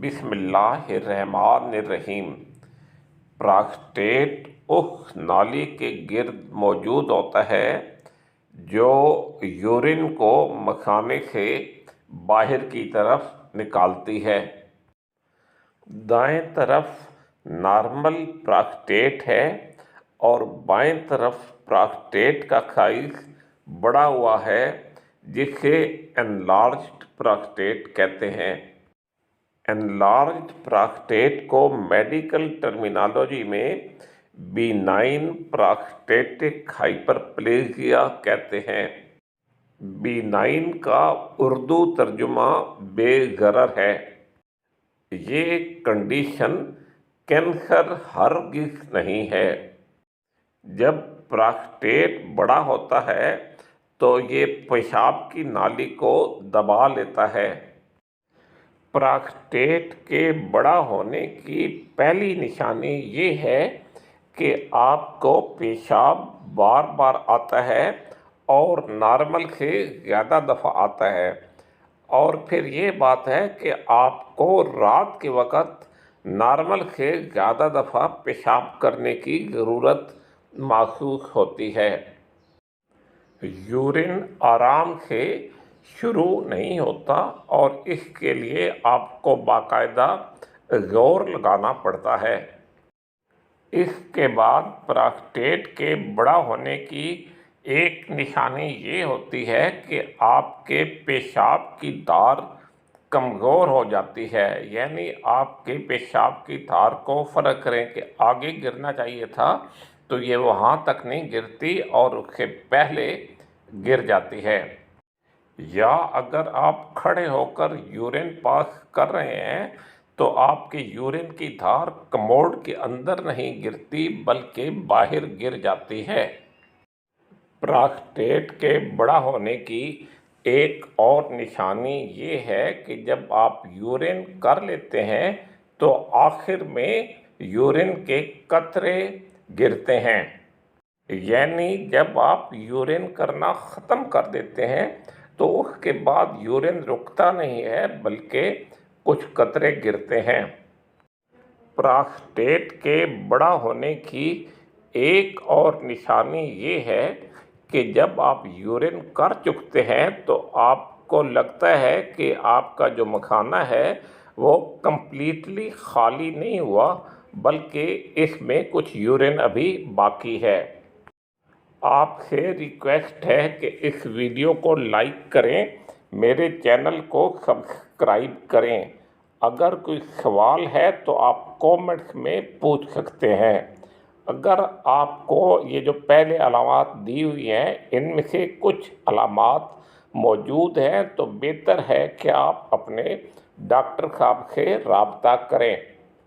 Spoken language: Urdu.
بسم اللہ الرحمن الرحیم۔ پراسٹیٹ اس نالی کے گرد موجود ہوتا ہے جو یورین کو مکھانے سے باہر کی طرف نکالتی ہے۔ دائیں طرف نارمل پراسٹیٹ ہے اور بائیں طرف پراسٹیٹ کا سائز بڑا ہوا ہے جسے انلارجڈ پراسٹیٹ کہتے ہیں۔ انلارجڈ پراسٹیٹ کو میڈیکل ٹرمینالوجی میں بینائن پراسٹیٹک ہائپرپلیزیا کہتے ہیں۔ بینائن کا اردو ترجمہ بے ضرر ہے۔ یہ کنڈیشن کینسر ہرگز نہیں ہے۔ جب پراسٹیٹ بڑا ہوتا ہے تو یہ پیشاب کی نالی کو دبا لیتا ہے۔ پراسٹیٹ کے بڑا ہونے کی پہلی نشانی یہ ہے کہ آپ کو پیشاب بار بار آتا ہے اور نارمل سے زیادہ دفعہ آتا ہے، اور پھر یہ بات ہے کہ آپ کو رات کے وقت نارمل سے زیادہ دفعہ پیشاب کرنے کی ضرورت محسوس ہوتی ہے۔ یورین آرام سے شروع نہیں ہوتا اور اس کے لیے آپ کو باقاعدہ زور لگانا پڑتا ہے۔ اس کے بعد پراسٹیٹ کے بڑا ہونے کی ایک نشانی یہ ہوتی ہے کہ آپ کے پیشاب کی دھار کمزور ہو جاتی ہے، یعنی آپ کے پیشاب کی دھار کو فرض کریں کہ آگے گرنا چاہیے تھا تو یہ وہاں تک نہیں گرتی اور اس سے پہلے گر جاتی ہے۔ یا اگر آپ کھڑے ہو کر یورین پاس کر رہے ہیں تو آپ کے یورین کی دھار کموڈ کے اندر نہیں گرتی بلکہ باہر گر جاتی ہے۔ پراسٹیٹ کے بڑا ہونے کی ایک اور نشانی یہ ہے کہ جب آپ یورین کر لیتے ہیں تو آخر میں یورین کے قطرے گرتے ہیں، یعنی جب آپ یورین کرنا ختم کر دیتے ہیں تو اس کے بعد یورین رکتا نہیں ہے بلکہ کچھ قطرے گرتے ہیں۔ پراسٹیٹ کے بڑا ہونے کی ایک اور نشانی یہ ہے کہ جب آپ یورین کر چکتے ہیں تو آپ کو لگتا ہے کہ آپ کا جو مکھانہ ہے وہ کمپلیٹلی خالی نہیں ہوا بلکہ اس میں کچھ یورین ابھی باقی ہے۔ آپ سے ریکویسٹ ہے کہ اس ویڈیو کو لائک کریں، میرے چینل کو سبسکرائب کریں۔ اگر کوئی سوال ہے تو آپ کومنٹس میں پوچھ سکتے ہیں۔ اگر آپ کو یہ جو پہلے علامات دی ہوئی ہیں ان میں سے کچھ علامات موجود ہیں تو بہتر ہے کہ آپ اپنے ڈاکٹر صاحب سے رابطہ کریں۔